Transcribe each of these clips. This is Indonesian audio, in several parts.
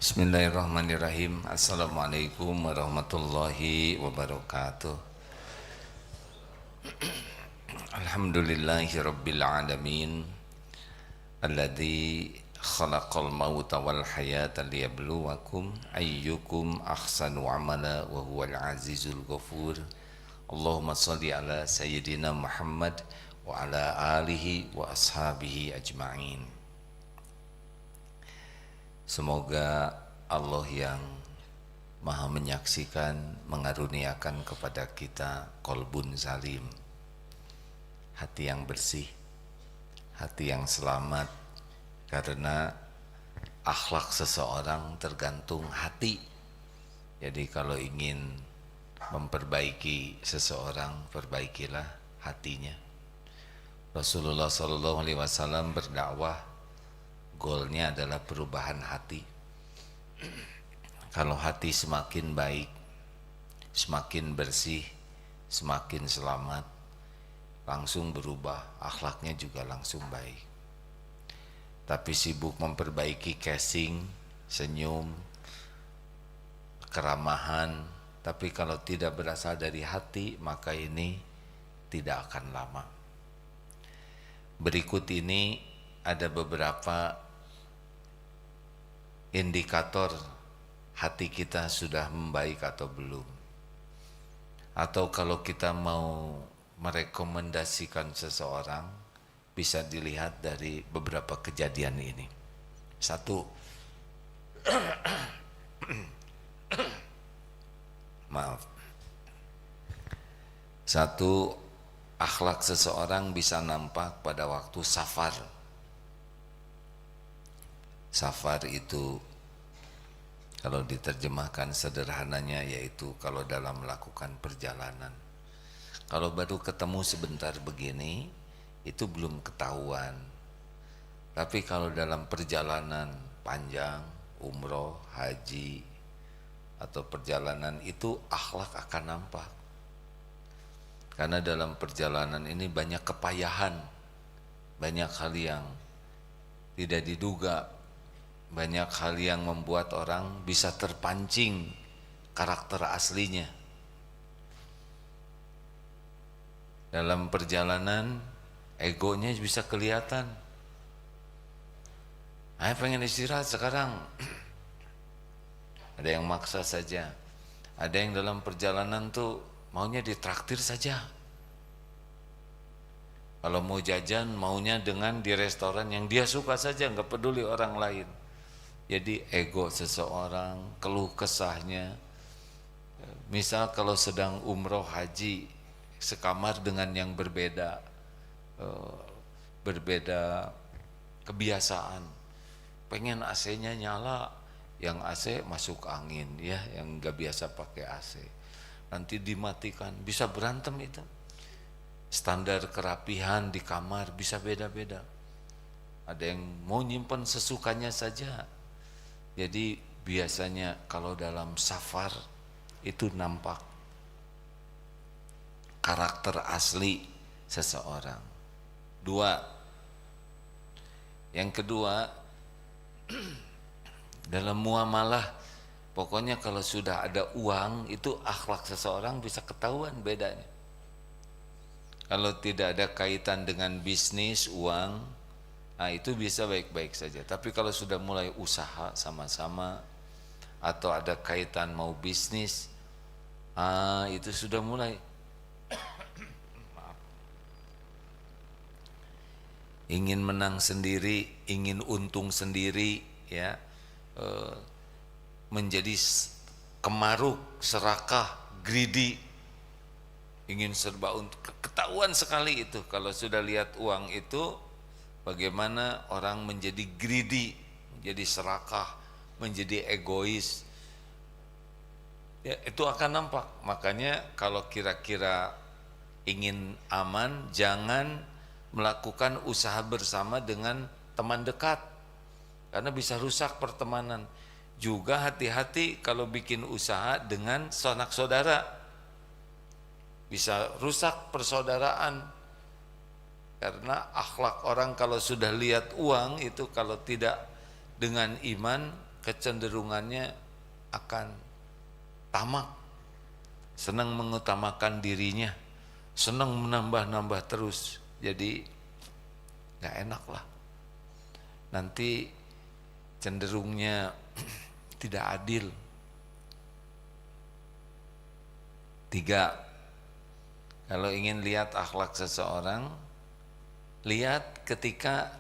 Bismillahirrahmanirrahim. Assalamualaikum warahmatullahi wabarakatuh. Alhamdulillahi rabbil alamin, alladzi khalaqal mauta wal hayata liyabluwakum ayyukum ahsanu amala wa huwal azizul ghafur. Allahumma shalli ala sayyidina Muhammad wa ala alihi wa ashabihi ajma'in. Semoga Allah yang Maha menyaksikan mengaruniakan kepada kita qalbun salim, hati yang bersih, hati yang selamat, karena akhlak seseorang tergantung hati. Jadi kalau ingin memperbaiki seseorang, perbaikilah hatinya. Rasulullah SAW berdakwah, goalnya adalah perubahan hati. Kalau hati semakin baik, semakin bersih, semakin selamat, langsung berubah, akhlaknya juga langsung baik. Tapi sibuk memperbaiki casing, senyum, keramahan, tapi kalau tidak berasal dari hati, maka ini tidak akan lama. Berikut ini ada beberapa indikator hati kita sudah membaik atau belum. Atau kalau kita mau merekomendasikan seseorang, bisa dilihat dari beberapa kejadian ini. Satu, maaf. Satu, akhlak seseorang bisa nampak pada waktu safar. Safar itu kalau diterjemahkan sederhananya yaitu kalau dalam melakukan perjalanan. Kalau baru ketemu sebentar begini itu belum ketahuan. Tapi kalau dalam perjalanan panjang, umroh, haji atau perjalanan itu akhlak akan nampak. Karena dalam perjalanan ini banyak kepayahan, banyak hal yang tidak diduga, banyak hal yang membuat orang bisa terpancing karakter aslinya. Dalam perjalanan egonya bisa kelihatan. Saya pengen istirahat sekarang. Ada yang maksa saja. Ada yang dalam perjalanan tuh maunya ditraktir saja. Kalau mau jajan maunya dengan di restoran yang dia suka saja, nggak peduli orang lain. Jadi ego seseorang, keluh kesahnya. Misal kalau sedang umroh haji, sekamar dengan yang berbeda kebiasaan. Pengen AC-nya nyala, yang AC masuk angin, ya, yang nggak biasa pakai AC. Nanti dimatikan, bisa berantem itu. Standar kerapihan di kamar bisa beda-beda. Ada yang mau nyimpen sesukanya saja. Jadi biasanya kalau dalam safar itu nampak karakter asli seseorang. Dua, yang kedua, dalam muamalah, pokoknya kalau sudah ada uang itu akhlak seseorang bisa ketahuan bedanya. Kalau tidak ada kaitan dengan bisnis, uang, nah itu bisa baik-baik saja. Tapi kalau sudah mulai usaha sama-sama atau ada kaitan mau bisnis, itu sudah mulai ingin menang sendiri, ingin untung sendiri, ya, menjadi kemaruk, serakah, greedy, ingin serba untuk ketahuan sekali itu. Kalau sudah lihat uang itu, bagaimana orang menjadi greedy, menjadi serakah, menjadi egois, ya, itu akan nampak. Makanya kalau kira-kira ingin aman, jangan melakukan usaha bersama dengan teman dekat, karena bisa rusak pertemanan. Juga hati-hati kalau bikin usaha dengan sanak saudara, bisa rusak persaudaraan. Karena akhlak orang kalau sudah lihat uang itu, kalau tidak dengan iman kecenderungannya akan tamak, senang mengutamakan dirinya, senang menambah-nambah terus. Jadi gak enak lah. Nanti cenderungnya tidak adil. 3, kalau ingin lihat akhlak seseorang, lihat ketika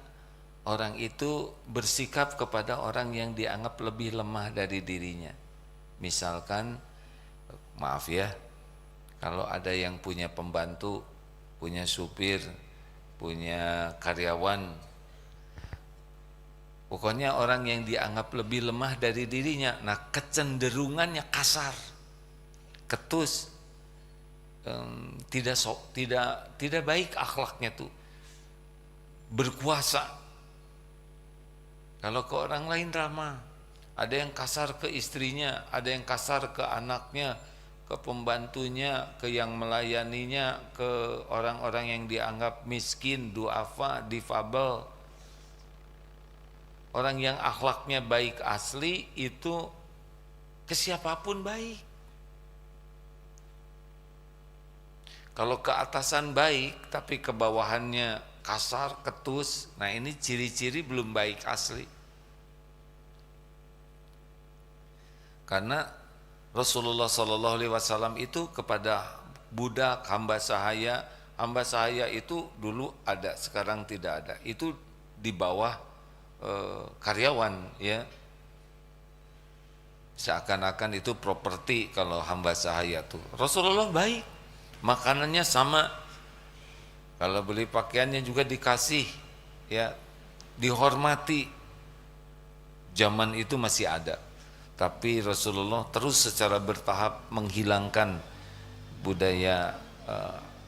orang itu bersikap kepada orang yang dianggap lebih lemah dari dirinya. Misalkan, maaf ya, kalau ada yang punya pembantu, punya supir, punya karyawan, pokoknya orang yang dianggap lebih lemah dari dirinya, nah kecenderungannya kasar, ketus, tidak baik akhlaknya tuh, berkuasa. Kalau ke orang lain ramah, ada yang kasar ke istrinya, ada yang kasar ke anaknya, ke pembantunya, ke yang melayaninya, ke orang-orang yang dianggap miskin, duafa, difabel. Orang yang akhlaknya baik asli itu ke siapapun baik. Kalau ke atasan baik tapi ke bawahannya kasar, ketus, nah ini ciri-ciri belum baik asli. Karena Rasulullah SAW itu kepada budak hamba sahaya itu dulu ada, sekarang tidak ada. Itu di bawah karyawan, ya. Seakan-akan itu properti kalau hamba sahaya tuh. Rasulullah baik, makanannya sama. Kalau beli pakaiannya juga dikasih, ya, dihormati. Zaman itu masih ada. Tapi Rasulullah terus secara bertahap menghilangkan budaya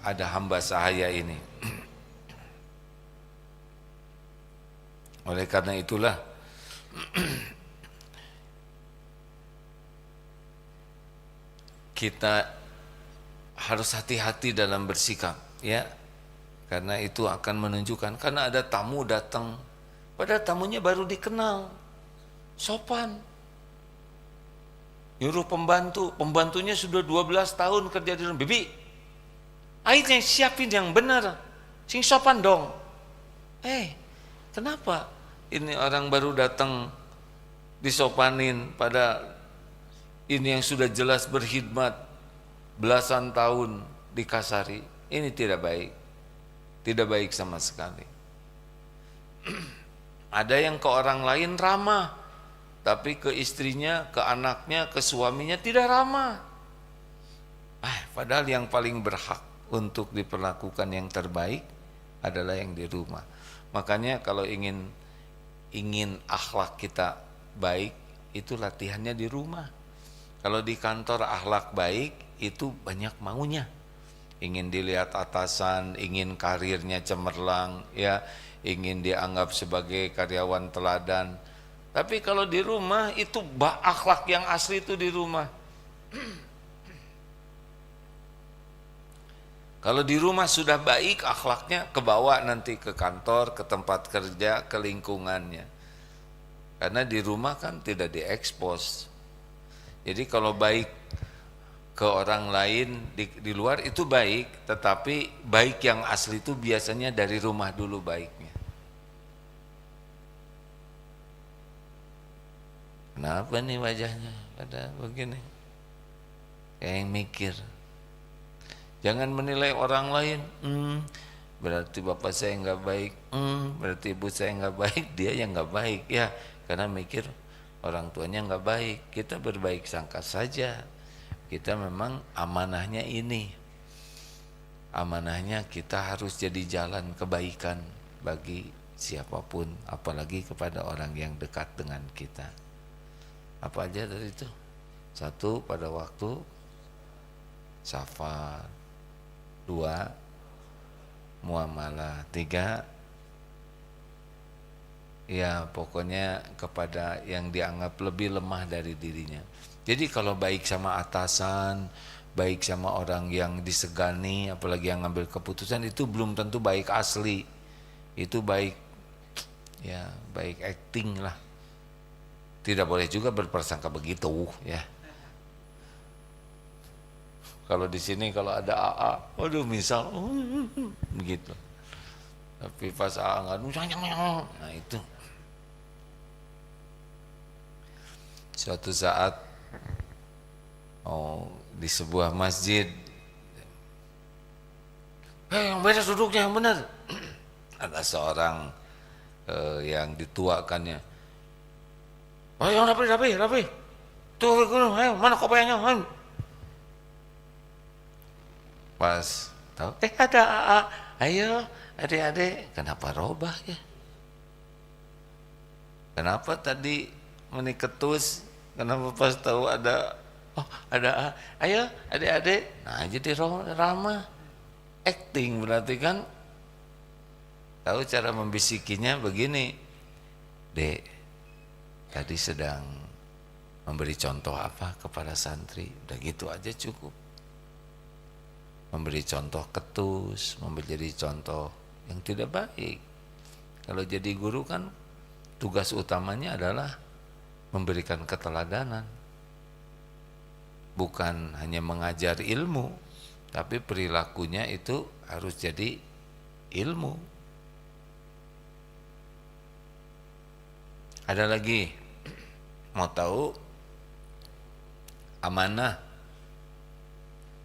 ada hamba sahaya ini. Oleh karena itulah kita harus hati-hati dalam bersikap, ya. Karena itu akan menunjukkan, karena ada tamu datang, padahal tamunya baru dikenal, sopan. Nyuruh pembantunya sudah 12 tahun kerja di rumah. Bibi, airnya siapin yang benar, sing sopan dong. Kenapa ini orang baru datang disopanin, pada ini yang sudah jelas berkhidmat belasan tahun dikasari? Ini tidak baik, tidak baik sama sekali. Ada yang ke orang lain ramah, tapi ke istrinya, ke anaknya, ke suaminya tidak ramah. Padahal yang paling berhak untuk diperlakukan yang terbaik adalah yang di rumah. Makanya kalau ingin akhlak kita baik, itu latihannya di rumah. Kalau di kantor akhlak baik, itu banyak maunya. Ingin dilihat atasan, ingin karirnya cemerlang, ya, ingin dianggap sebagai karyawan teladan. Tapi kalau di rumah itu akhlak yang asli itu di rumah. Kalau di rumah sudah baik akhlaknya, kebawa nanti ke kantor, ke tempat kerja, ke lingkungannya. Karena di rumah kan tidak diekspos. Jadi kalau baik ke orang lain di luar itu baik, tetapi baik yang asli itu biasanya dari rumah dulu baiknya. Kenapa nih wajahnya pada begini? Kayak yang mikir. Jangan menilai orang lain. Berarti bapak saya nggak baik. Berarti ibu saya nggak baik. Dia yang nggak baik, ya. Karena mikir orang tuanya nggak baik. Kita berbaik sangka saja. Kita memang amanahnya ini. Amanahnya kita harus jadi jalan kebaikan bagi siapapun, apalagi kepada orang yang dekat dengan kita. Apa aja dari itu? 1, pada waktu safar. 2, muamalah. 3, ya pokoknya kepada yang dianggap lebih lemah dari dirinya. Jadi kalau baik sama atasan, baik sama orang yang disegani, apalagi yang ngambil keputusan, itu belum tentu baik asli. Itu baik, ya, baik acting lah. Tidak boleh juga berprasangka begitu ya. Kalau di sini kalau ada AA, waduh misal begitu. Tapi pas AA nggak, nah itu. Suatu saat di sebuah masjid, yang benar duduknya yang benar. Ada seorang yang dituakannya, yang rapi. Tuh, ayo, mana kopiahnya? Pas tahu, ada AA. Ayo, adik-adik, kenapa robah ya? Kenapa tadi meniketus? Kenapa pas tahu ada, ada AA? Ayo, adik-adik. Nah, jadi ramah. Acting berarti kan. Tahu cara membisikinya begini, Dek, tadi sedang memberi contoh apa kepada santri? Udah gitu aja cukup. Memberi contoh ketus, memberi contoh yang tidak baik. Kalau jadi guru kan tugas utamanya adalah memberikan keteladanan. Bukan hanya mengajar ilmu, tapi perilakunya itu harus jadi ilmu. Ada lagi, mau tahu amanah.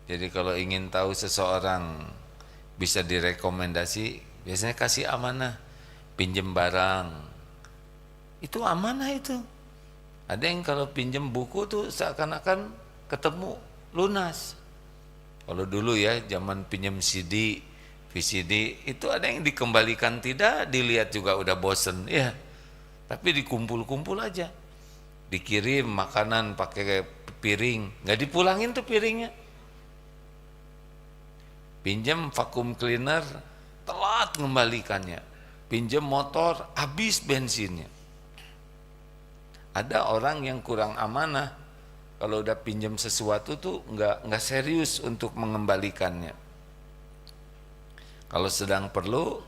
Jadi kalau ingin tahu seseorang bisa direkomendasi, biasanya kasih amanah, pinjem barang. Itu amanah itu. Ada yang kalau pinjem buku tuh seakan-akan ketemu lunas. Kalau dulu ya zaman pinjem CD, VCD, itu ada yang dikembalikan tidak, dilihat juga udah bosen ya. Tapi dikumpul-kumpul aja, dikirim makanan pakai piring, nggak dipulangin tuh piringnya. Pinjam vacuum cleaner, telat mengembalikannya. Pinjam motor, habis bensinnya. Ada orang yang kurang amanah, kalau udah pinjam sesuatu tuh nggak serius untuk mengembalikannya. Kalau sedang perlu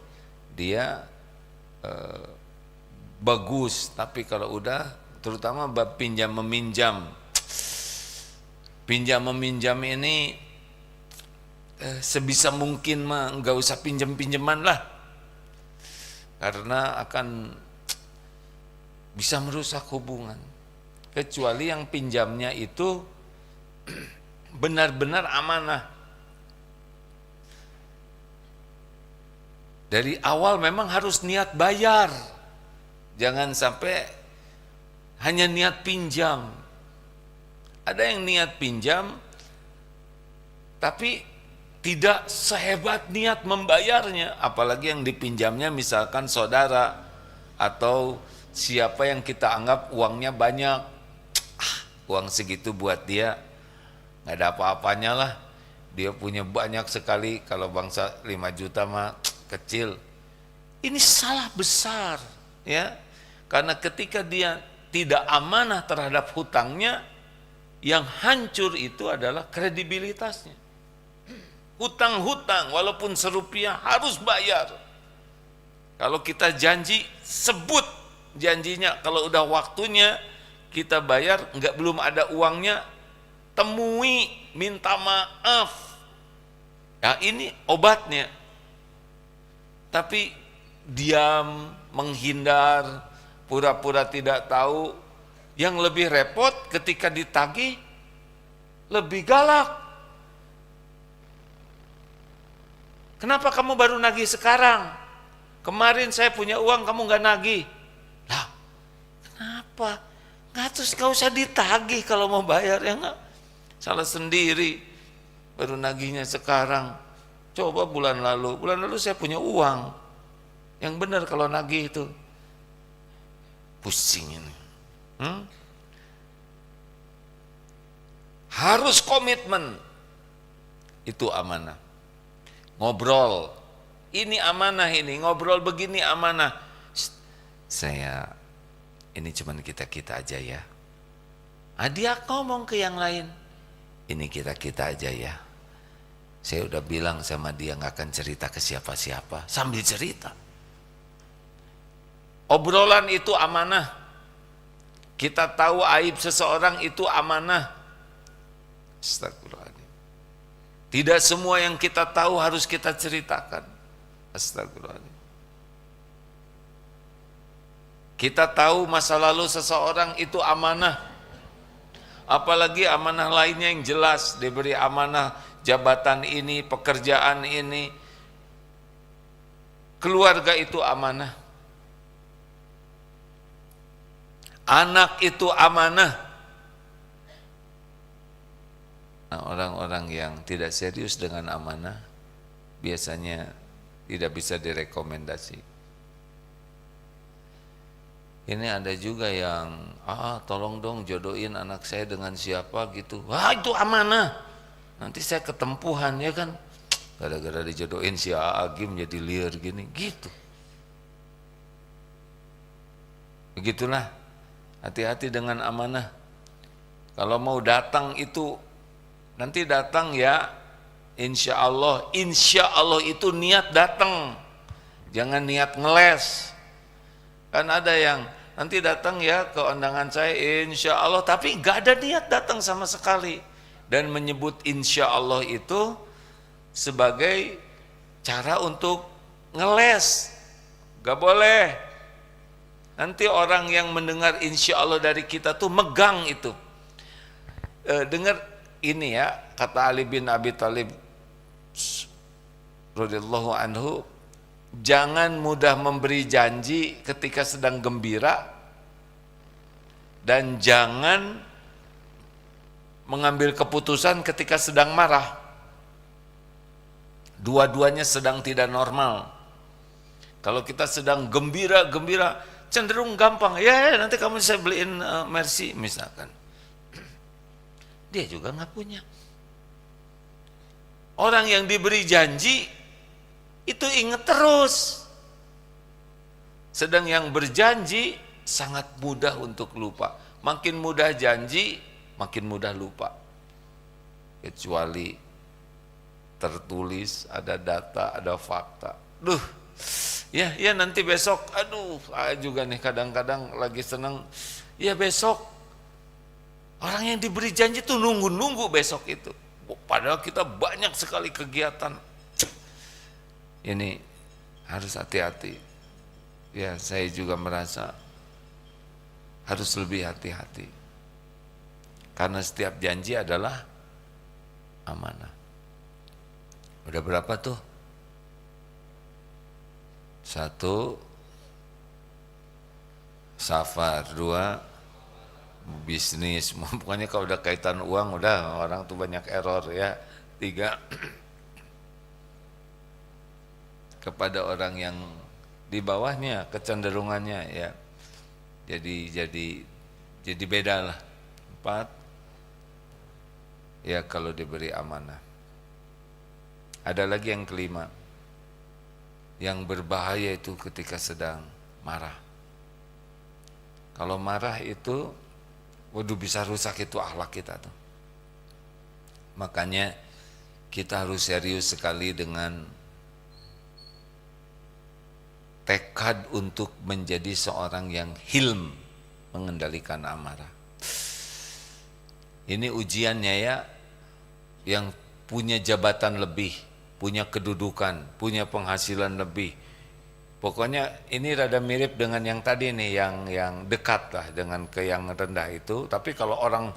dia bagus, tapi kalau udah, terutama bab pinjam meminjam ini sebisa mungkin mah nggak usah pinjam-pinjaman lah, karena akan bisa merusak hubungan. Kecuali yang pinjamnya itu benar-benar amanah. Dari awal memang harus niat bayar. Jangan sampai hanya niat pinjam. Ada yang niat pinjam tapi tidak sehebat niat membayarnya. Apalagi yang dipinjamnya misalkan saudara atau siapa yang kita anggap uangnya banyak. Uang segitu buat dia nggak ada apa-apanya lah. Dia punya banyak sekali, kalau bangsa 5 juta mah kecil. Ini salah besar ya. Karena ketika dia tidak amanah terhadap hutangnya, yang hancur itu adalah kredibilitasnya. Hutang-hutang walaupun serupiah harus bayar. Kalau kita janji, sebut janjinya. Kalau udah waktunya kita bayar, belum ada uangnya, temui, minta maaf. Ya ini obatnya. Tapi diam, menghindar, pura-pura tidak tahu. Yang lebih repot ketika ditagih, lebih galak. Kenapa kamu baru nagih sekarang? Kemarin saya punya uang, kamu nggak nagih. Lah, kenapa? Nggak usah ditagih kalau mau bayar, ya nggak? Salah sendiri, baru nagihnya sekarang. Coba bulan lalu saya punya uang. Yang benar kalau nagih itu. Pusing ini. Harus komitmen. Itu amanah. Ngobrol, ini amanah, ini ngobrol begini amanah. Ini cuman kita-kita aja ya. Dia ngomong ke yang lain, ini kita-kita aja ya. Saya udah bilang sama dia gak akan cerita ke siapa-siapa. Sambil cerita. Obrolan itu amanah. Kita tahu aib seseorang itu amanah. Astagfirullahaladzim. Tidak semua yang kita tahu harus kita ceritakan. Astagfirullahaladzim. Kita tahu masa lalu seseorang itu amanah. Apalagi amanah lainnya yang jelas, diberi amanah jabatan ini, pekerjaan ini, keluarga itu amanah, anak itu amanah. Nah, orang-orang yang tidak serius dengan amanah biasanya tidak bisa direkomendasi. Ini ada juga yang tolong dong jodohin anak saya dengan siapa gitu. Wah, itu amanah. Nanti saya ketempuhan, ya kan. Gara-gara dijodohin si Agim jadi liar gini gitu. Begitulah. Hati-hati dengan amanah. Kalau mau datang itu nanti datang ya, insya Allah itu niat datang, jangan niat ngeles. Kan ada yang nanti datang ya ke undangan saya insya Allah, tapi gak ada niat datang sama sekali, dan menyebut insya Allah itu sebagai cara untuk ngeles. Gak boleh. Nanti orang yang mendengar insya Allah dari kita tuh megang itu. Dengar ini ya, kata Ali bin Abi Thalib radhiyallahu anhu, jangan mudah memberi janji ketika sedang gembira, dan jangan mengambil keputusan ketika sedang marah. Dua-duanya sedang tidak normal. Kalau kita sedang gembira cenderung gampang, ya nanti kamu saya beliin Mercy misalkan. Dia juga nggak punya. Orang yang diberi janji itu ingat terus. Sedang yang berjanji sangat mudah untuk lupa. Makin mudah janji, makin mudah lupa. Kecuali tertulis, ada data, ada fakta. Ya nanti besok. Juga nih kadang-kadang lagi seneng. Ya besok. Orang yang diberi janji tuh nunggu besok itu. Padahal kita banyak sekali kegiatan. Ini harus hati-hati. Ya, saya juga merasa harus lebih hati-hati. Karena setiap janji adalah amanah. Udah berapa tuh? 1, safar. 2, bisnis. Pokoknya kalau udah kaitan uang, udah orang tuh banyak error ya. 3, kepada orang yang di bawahnya kecenderungannya ya. Jadi beda lah. 4, ya kalau diberi amanah. Ada lagi yang kelima, yang berbahaya itu ketika sedang marah. Kalau marah itu, waduh bisa rusak itu akhlak kita tuh. Makanya kita harus serius sekali dengan tekad untuk menjadi seorang yang hilm, mengendalikan amarah. Ini ujiannya ya, yang punya jabatan lebih, punya kedudukan, punya penghasilan lebih. Pokoknya ini rada mirip dengan yang tadi nih, yang dekat lah dengan ke yang rendah itu. Tapi kalau orang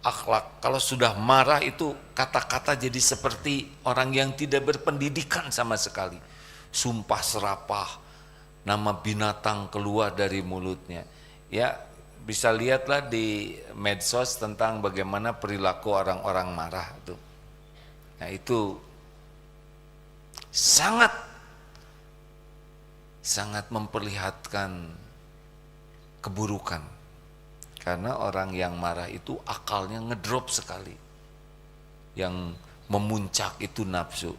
akhlak, kalau sudah marah itu kata-kata jadi seperti orang yang tidak berpendidikan sama sekali. Sumpah serapah, nama binatang keluar dari mulutnya. Ya, bisa lihatlah di medsos tentang bagaimana perilaku orang-orang marah itu. Nah, itu sangat memperlihatkan keburukan. Karena orang yang marah itu akalnya ngedrop sekali. Yang memuncak itu nafsu.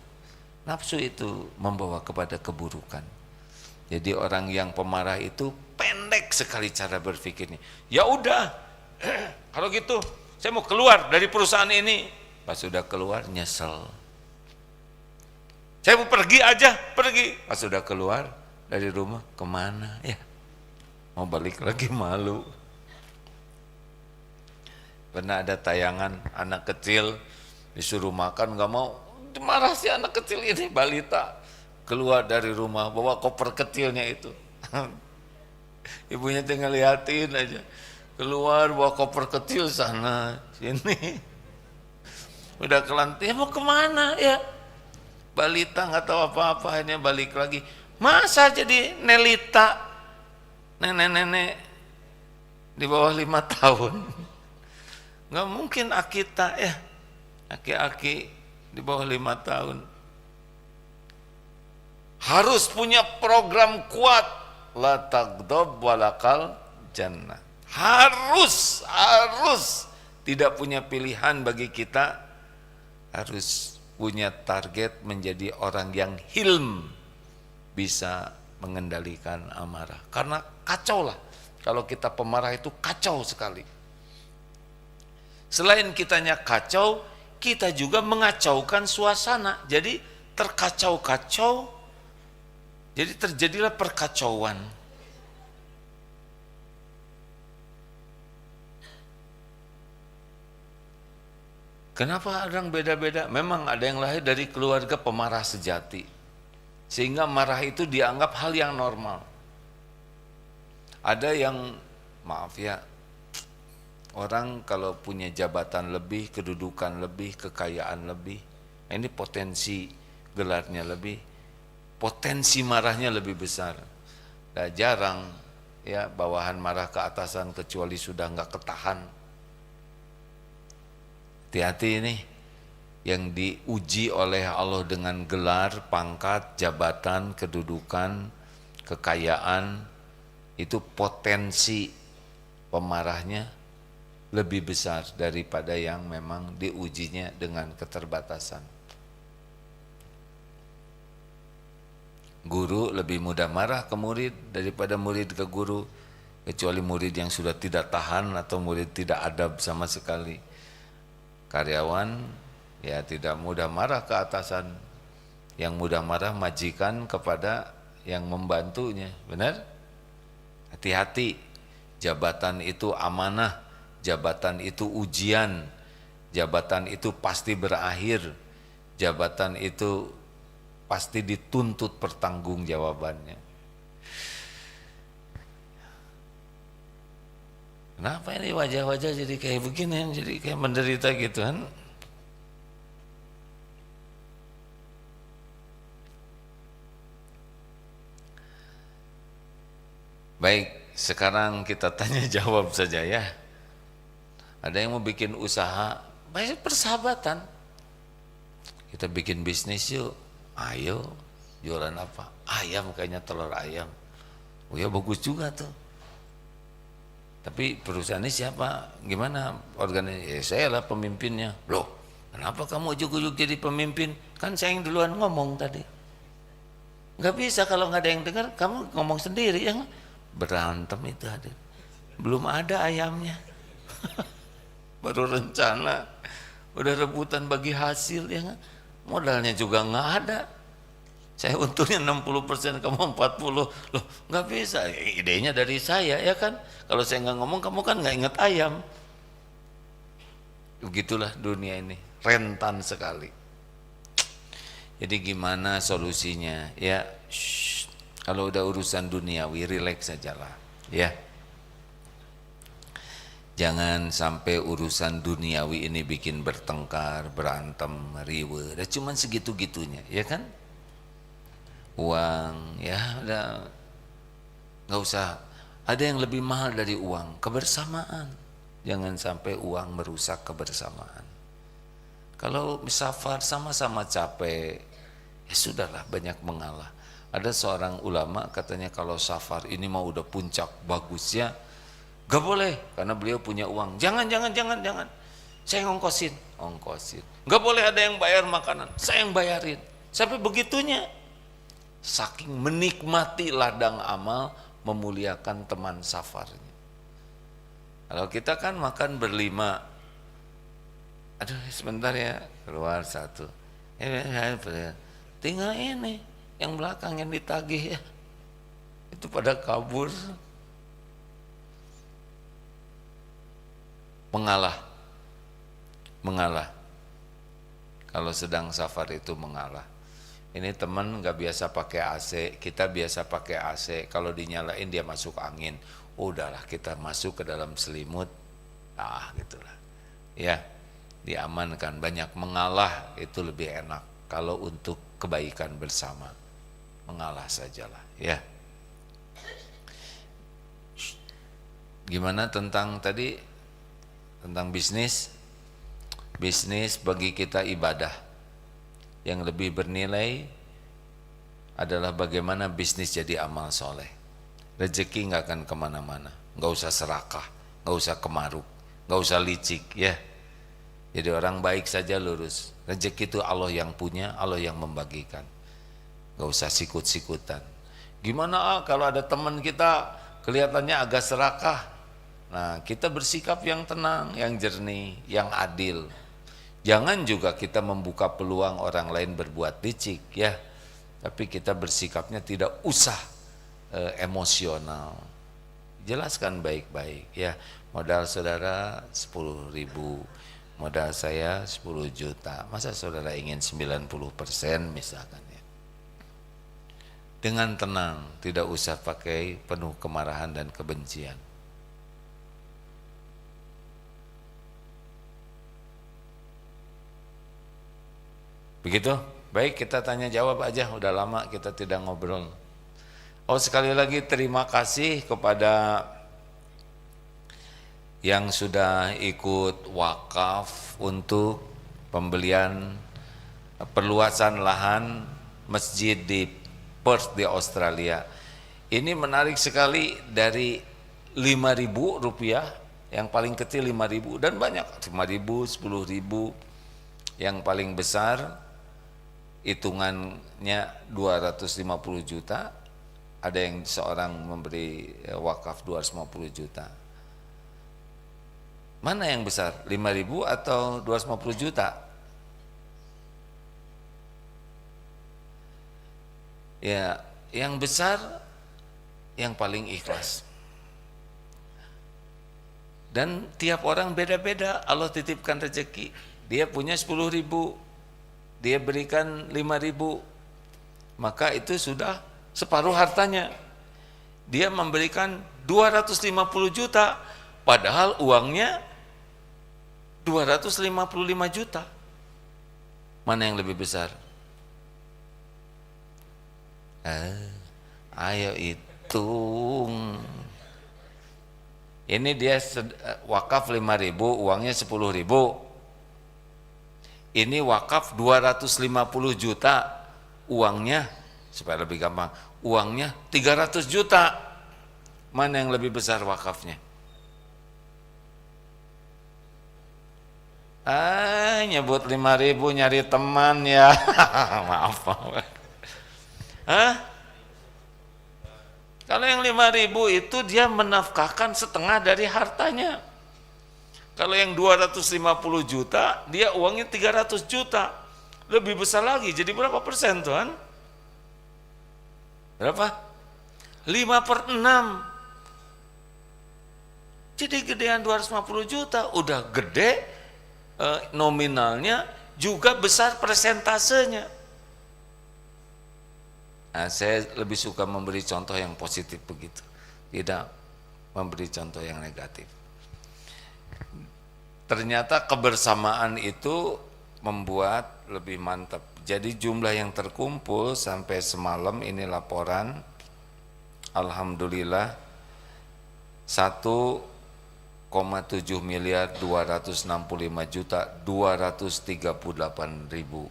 Nafsu itu membawa kepada keburukan. Jadi orang yang pemarah itu pendek sekali cara berpikirnya. Ya udah, kalau gitu saya mau keluar dari perusahaan ini. Pas sudah keluar nyesel. Saya mau pergi aja, pergi. Pas sudah keluar dari rumah, kemana ya? Mau balik lagi malu. Pernah ada tayangan anak kecil disuruh makan nggak mau, marah si anak kecil ini balita, keluar dari rumah bawa koper kecilnya itu. Ibunya tinggal liatin aja, keluar bawa koper kecil sana sini. Udah kelanting, mau kemana ya? Balita nggak tahu apa-apa, akhirnya balik lagi. Masa jadi Nelita, nenek-nenek di bawah 5 tahun? Nggak mungkin Akita ya, aki-aki di bawah 5 tahun. Harus punya program kuat, la taghdab walakal jannah. Harus tidak punya pilihan bagi kita, harus punya target menjadi orang yang hilm, bisa mengendalikan amarah. Karena kacau lah, kalau kita pemarah itu kacau sekali. Selain kitanya kacau, kita juga mengacaukan suasana. Jadi terkacau-kacau, jadi terjadilah perkacauan. Kenapa orang beda-beda? Memang ada yang lahir dari keluarga pemarah sejati, sehingga marah itu dianggap hal yang normal. Ada yang, maaf ya, orang kalau punya jabatan lebih, kedudukan lebih, kekayaan lebih, ini potensi gelarnya lebih, potensi marahnya lebih besar. Nah, jarang ya bawahan marah ke atasan kecuali sudah nggak ketahan. Hati-hati ini, yang diuji oleh Allah dengan gelar, pangkat, jabatan, kedudukan, kekayaan, itu potensi pemarahnya lebih besar daripada yang memang diujinya dengan keterbatasan. Guru lebih mudah marah ke murid daripada murid ke guru, kecuali murid yang sudah tidak tahan atau murid tidak adab sama sekali. Karyawan ya tidak mudah marah ke atasan, yang mudah marah majikan kepada yang membantunya. Benar? Hati-hati, jabatan itu amanah, jabatan itu ujian, jabatan itu pasti berakhir, jabatan itu pasti dituntut pertanggungjawabannya. Kenapa ini wajah-wajah jadi kayak begini, jadi kayak menderita gitu kan? Baik, sekarang kita tanya jawab saja ya. Ada yang mau bikin usaha, baik persahabatan. Kita bikin bisnis yuk, ayo, jualan apa? Ayam, kayaknya telur ayam. Oh ya bagus juga tuh. Tapi perusahaannya siapa? Gimana organisasi? Ya, saya lah pemimpinnya. Loh, kenapa kamu ujuk-ujuk jadi pemimpin? Kan saya yang duluan ngomong tadi. Nggak bisa kalau nggak ada yang dengar, kamu ngomong sendiri ya. Berantem itu hadir. Belum ada ayamnya. Baru rencana, udah rebutan bagi hasil ya. Modalnya juga nggak ada. Saya untungnya 60%, kamu 40%. Loh, nggak bisa. Idenya dari saya ya kan. Kalau saya nggak ngomong, kamu kan nggak inget ayam. Begitulah dunia ini, rentan sekali. Jadi gimana solusinya? Ya, kalau udah urusan duniawi, relax sajalah. Ya, jangan sampai urusan duniawi ini bikin bertengkar, berantem, riwe. Udah cuman segitu-gitunya, ya kan? Uang, ya udah, nggak usah. Ada yang lebih mahal dari uang, kebersamaan. Jangan sampai uang merusak kebersamaan. Kalau safar sama-sama capek, ya sudahlah, banyak mengalah. Ada seorang ulama katanya kalau safar ini mau udah puncak bagusnya, gak boleh karena beliau punya uang. Jangan. Saya ngongkosin. Gak boleh ada yang bayar makanan, saya yang bayarin. Sampai begitunya. Saking menikmati ladang amal, memuliakan teman safarnya. Kalau kita kan makan berlima, aduh sebentar ya, keluar satu, tinggal ini yang belakang yang ditagih ya, itu pada kabur. Mengalah, mengalah. Kalau sedang safar itu mengalah. Ini teman nggak biasa pakai AC, kita biasa pakai AC. Kalau dinyalain dia masuk angin. Udahlah kita masuk ke dalam selimut. Gitulah. Ya, diamankan. Banyak mengalah itu lebih enak. Kalau untuk kebaikan bersama, mengalah sajalah. Ya. Gimana tentang tadi? Tentang bisnis? Bisnis bagi kita ibadah. Yang lebih bernilai adalah bagaimana bisnis jadi amal soleh. Rezeki nggak akan kemana-mana. Nggak usah serakah, nggak usah kemaruk, nggak usah licik, ya. Jadi orang baik saja lurus. Rezeki itu Allah yang punya, Allah yang membagikan. Nggak usah sikut-sikutan. Gimana kalau ada teman kita kelihatannya agak serakah? Nah, kita bersikap yang tenang, yang jernih, yang adil. Jangan juga kita membuka peluang orang lain berbuat licik, ya. Tapi kita bersikapnya tidak usah emosional. Jelaskan baik-baik, ya. Modal saudara 10.000, modal saya 10 juta. Masa saudara ingin 90% misalkan, ya. Dengan tenang, tidak usah pakai penuh kemarahan dan kebencian. Begitu? Baik, kita tanya jawab aja, udah lama kita tidak ngobrol. Sekali lagi terima kasih kepada yang sudah ikut wakaf untuk pembelian perluasan lahan masjid di Perth di Australia. Ini menarik sekali, dari 5.000 rupiah, yang paling kecil 5.000 dan banyak 5.000, 10.000, yang paling besar hitungannya 250 juta, ada yang seorang memberi wakaf 250 juta. Mana yang besar, 5.000 atau 250 juta? Ya, yang besar yang paling ikhlas. Dan tiap orang beda-beda, Allah titipkan rezeki. Dia punya 10.000, dia berikan 5.000, maka itu sudah separuh hartanya. Dia memberikan 250 juta, padahal uangnya 255 juta. Mana yang lebih besar? Ayo hitung. Ini dia wakaf 5.000, uangnya 10.000. Ini wakaf 250 juta, uangnya, supaya lebih gampang, uangnya 300 juta. Mana yang lebih besar wakafnya? Nyebut 5.000 nyari teman, ya. Maaf. Kalau yang 5.000 itu dia menafkahkan setengah dari hartanya. Kalau yang 250 juta, dia uangnya 300 juta. Lebih besar lagi, jadi berapa persen Tuhan? Berapa? 5/6. Jadi gedean 250 juta, udah gede nominalnya, juga besar persentasenya. Nah, saya lebih suka memberi contoh yang positif begitu, tidak memberi contoh yang negatif. Ternyata kebersamaan itu membuat lebih mantap. Jadi jumlah yang terkumpul sampai semalam ini laporan, alhamdulillah 1,7 miliar 265 juta 238.000.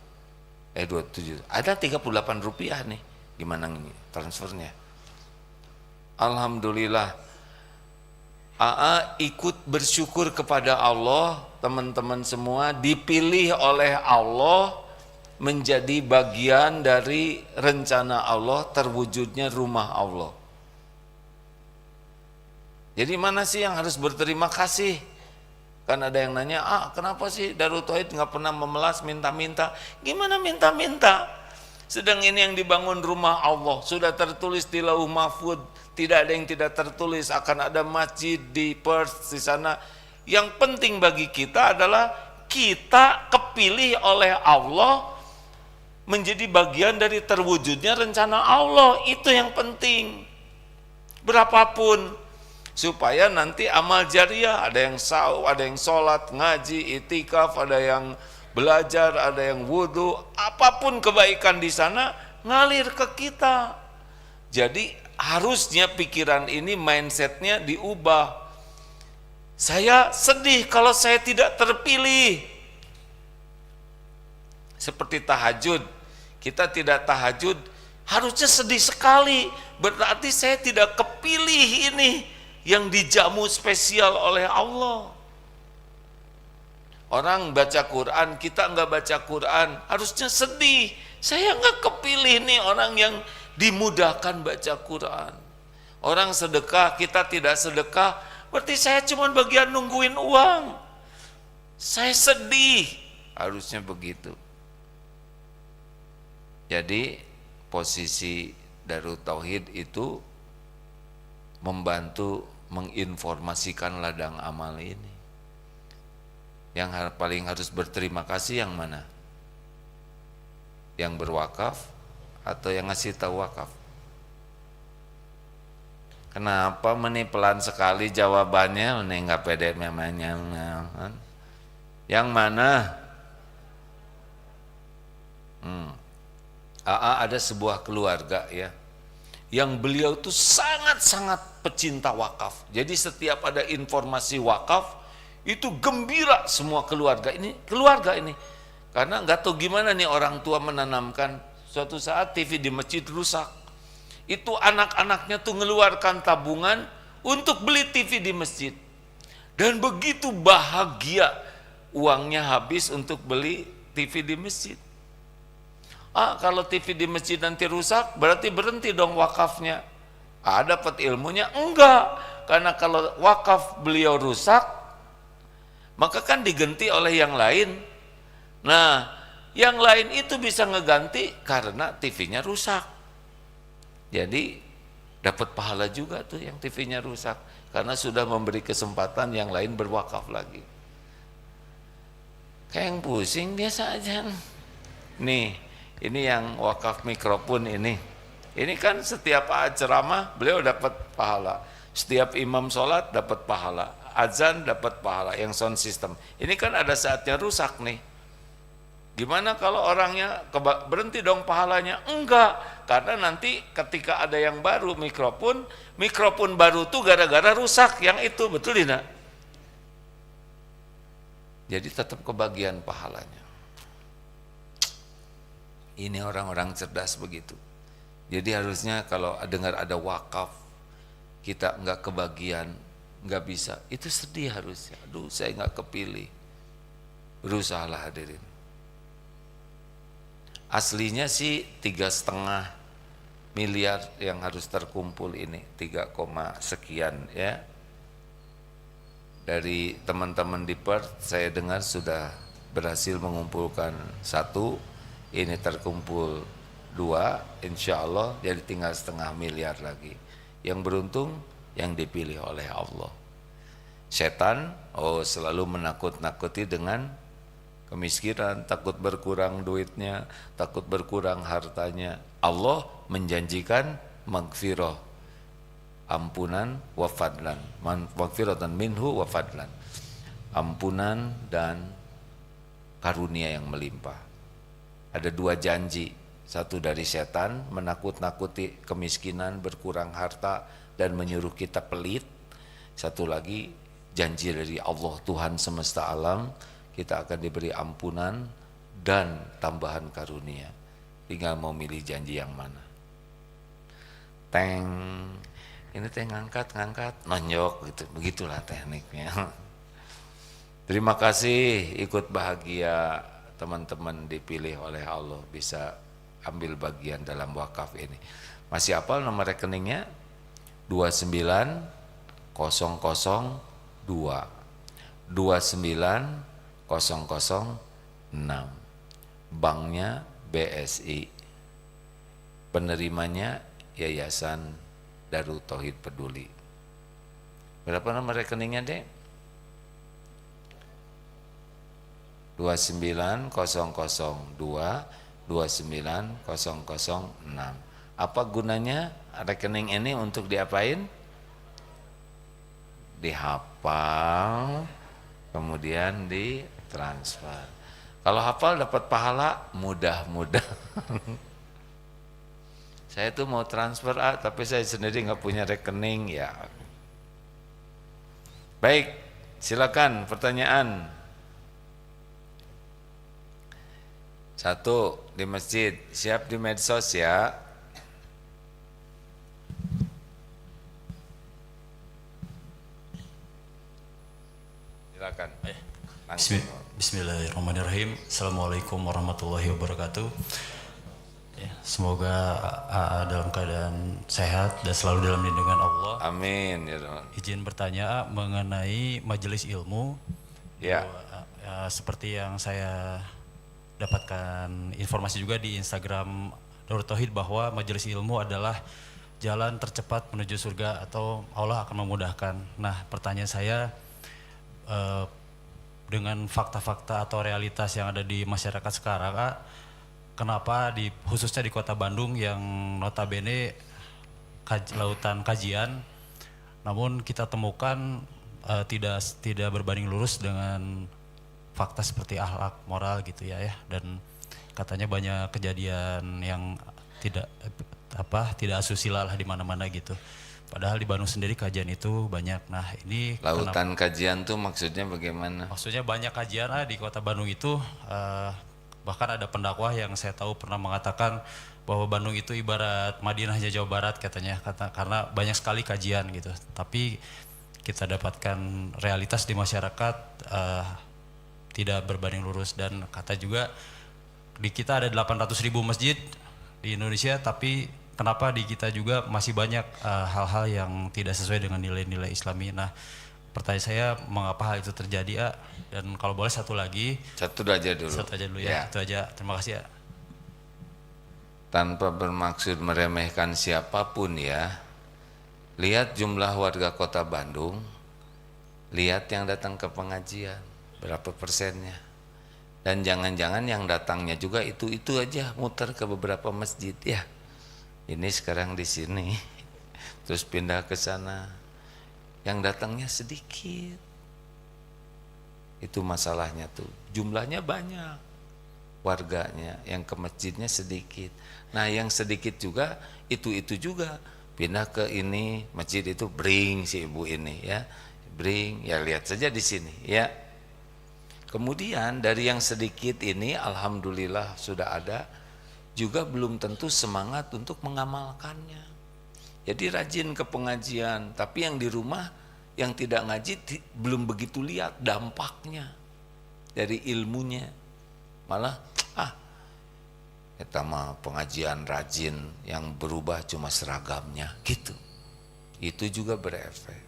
27. Ada 38 rupiah nih. Gimana ini transfernya? Alhamdulillah. Ikut bersyukur kepada Allah, teman-teman semua dipilih oleh Allah menjadi bagian dari rencana Allah terwujudnya rumah Allah. Jadi mana sih yang harus berterima kasih? Kan ada yang nanya, kenapa sih Darut Tauhid nggak pernah memelas minta-minta? Gimana minta-minta? Sedang ini yang dibangun rumah Allah, sudah tertulis di Lauh Mahfud. Tidak ada yang tidak tertulis, akan ada masjid di Perth di sana. Yang penting bagi kita adalah kita kepilih oleh Allah menjadi bagian dari terwujudnya rencana Allah. Itu yang penting. Berapapun, supaya nanti amal jariah, ada yang ada yang sholat, ngaji, itikaf, ada yang belajar, ada yang wudhu, apapun kebaikan di sana ngalir ke kita. Jadi harusnya pikiran ini, mindsetnya diubah. Saya sedih kalau saya tidak terpilih. Seperti tahajud, kita tidak tahajud, harusnya sedih sekali. Berarti saya tidak kepilih ini yang dijamu spesial oleh Allah. Orang baca Quran, kita nggak baca Quran, harusnya sedih. Saya nggak kepilih nih orang yang dimudahkan baca Quran. Orang sedekah, kita tidak sedekah, berarti saya cuma bagian nungguin uang. Saya sedih, harusnya begitu. Jadi posisi Darut Tauhid itu membantu menginformasikan ladang amal ini. Yang paling harus berterima kasih yang mana? Yang berwakaf atau yang ngasih tahu wakaf? Kenapa meni pelan sekali jawabannya? Meni nggak pede memangnya? Yang mana? Ada sebuah keluarga ya, yang beliau itu sangat-sangat pecinta wakaf. Jadi setiap ada informasi wakaf itu gembira semua keluarga ini, karena nggak tahu gimana nih orang tua menanamkan. Suatu saat TV di masjid rusak, itu anak-anaknya tuh ngeluarkan tabungan untuk beli TV di masjid, dan begitu bahagia uangnya habis untuk beli TV di masjid. Kalau TV di masjid nanti rusak, berarti berhenti dong wakafnya. Dapat ilmunya? Enggak, karena kalau wakaf beliau rusak, maka kan diganti oleh yang lain. Nah, yang lain itu bisa ngeganti karena TV-nya rusak. Jadi dapat pahala juga tuh yang TV-nya rusak, karena sudah memberi kesempatan yang lain berwakaf lagi. Kayak yang pusing biasa aja. Nih, ini yang wakaf mikrofon ini. Ini kan setiap ceramah beliau dapat pahala. Setiap imam sholat dapat pahala. Azan dapat pahala, yang sound system. Ini kan ada saatnya rusak nih. Gimana kalau orangnya berhenti dong pahalanya? Enggak, karena nanti ketika ada yang baru mikrofon baru tuh gara-gara rusak yang itu, betul tidak? Jadi tetap kebagian pahalanya. Ini orang-orang cerdas begitu. Jadi harusnya kalau dengar ada wakaf, kita nggak kebagian, nggak bisa, itu sedih harusnya. Aduh, saya nggak kepilih. Berusahalah hadirin. Aslinya sih 3,5 miliar yang harus terkumpul ini, 3, sekian ya. Dari teman-teman di Perth saya dengar sudah berhasil mengumpulkan 1, ini terkumpul 2, insya Allah jadi tinggal 0,5 miliar lagi. Yang beruntung yang dipilih oleh Allah. Setan selalu menakut-nakuti dengan kemiskinan, takut berkurang duitnya, takut berkurang hartanya. Allah menjanjikan maghfirah, ampunan wa fadlan, maghfiratan minhu wa fadlan, ampunan dan karunia yang melimpah. Ada 2 janji, satu dari setan menakut-nakuti kemiskinan, berkurang harta dan menyuruh kita pelit. Satu lagi janji dari Allah Tuhan semesta alam, kita akan diberi ampunan dan tambahan karunia. Tinggal mau milih janji yang mana. Ini ngangkat, nonjok gitu. Begitulah tekniknya. Terima kasih, ikut bahagia teman-teman dipilih oleh Allah bisa ambil bagian dalam wakaf ini. Masih hafal nomor rekeningnya? 29002 29006. Banknya BSI. Penerimanya Yayasan Darut Tauhid Peduli. Berapa nomor rekeningnya, Dek? 29002 29006. Apa gunanya rekening ini untuk diapain? Dihafal, kemudian ditransfer. Kalau hafal dapat pahala, mudah-mudah. Saya tuh mau transfer tapi saya sendiri nggak punya rekening ya. Baik, silakan pertanyaan. Satu di masjid, siap di medsos ya. Silakan. Bismillahirrahmanirrahim. Assalamualaikum warahmatullahi wabarakatuh. Ya, semoga dalam keadaan sehat dan selalu dalam lindungan Allah. Amin ya Tuhan. Izin bertanya mengenai majelis ilmu. Ya. Seperti yang saya dapatkan informasi juga di Instagram Darut Tauhid bahwa majelis ilmu adalah jalan tercepat menuju surga atau Allah akan memudahkan. Nah, pertanyaan saya dengan fakta-fakta atau realitas yang ada di masyarakat sekarang, kenapa khususnya di Kota Bandung yang notabene lautan kajian, namun kita temukan tidak berbanding lurus dengan fakta seperti akhlak moral gitu ya, dan katanya banyak kejadian yang tidak asusila lah di mana-mana gitu. Padahal di Bandung sendiri kajian itu banyak. Nah ini lautan kajian tuh maksudnya bagaimana? Maksudnya banyak kajian di Kota Bandung itu, bahkan ada pendakwah yang saya tahu pernah mengatakan bahwa Bandung itu ibarat Madinahnya Jawa Barat katanya, karena banyak sekali kajian gitu. Tapi kita dapatkan realitas di masyarakat tidak berbanding lurus, dan kata juga di kita ada 800.000 masjid di Indonesia, tapi kenapa di kita juga masih banyak hal-hal yang tidak sesuai dengan nilai-nilai Islami. Nah, pertanyaan saya mengapa hal itu terjadi, dan kalau boleh satu lagi. Satu aja dulu. Satu aja dulu ya. Itu aja. Terima kasih ya. Tanpa bermaksud meremehkan siapapun ya. Lihat jumlah warga Kota Bandung. Lihat yang datang ke pengajian, berapa persennya. Dan jangan-jangan yang datangnya juga itu aja, muter ke beberapa masjid ya. Ini sekarang di sini, terus pindah ke sana, yang datangnya sedikit. Itu masalahnya tuh, jumlahnya banyak, warganya, yang ke masjidnya sedikit. Nah yang sedikit juga, itu juga, pindah ke ini, masjid itu bring si ibu ini ya, bring, ya lihat saja di sini ya. Kemudian dari yang sedikit ini, alhamdulillah sudah ada, juga belum tentu semangat untuk mengamalkannya. Jadi rajin ke pengajian, tapi yang di rumah yang tidak ngaji belum begitu lihat dampaknya dari ilmunya. Malah eta mah pengajian rajin, yang berubah cuma seragamnya gitu. Itu juga berefek.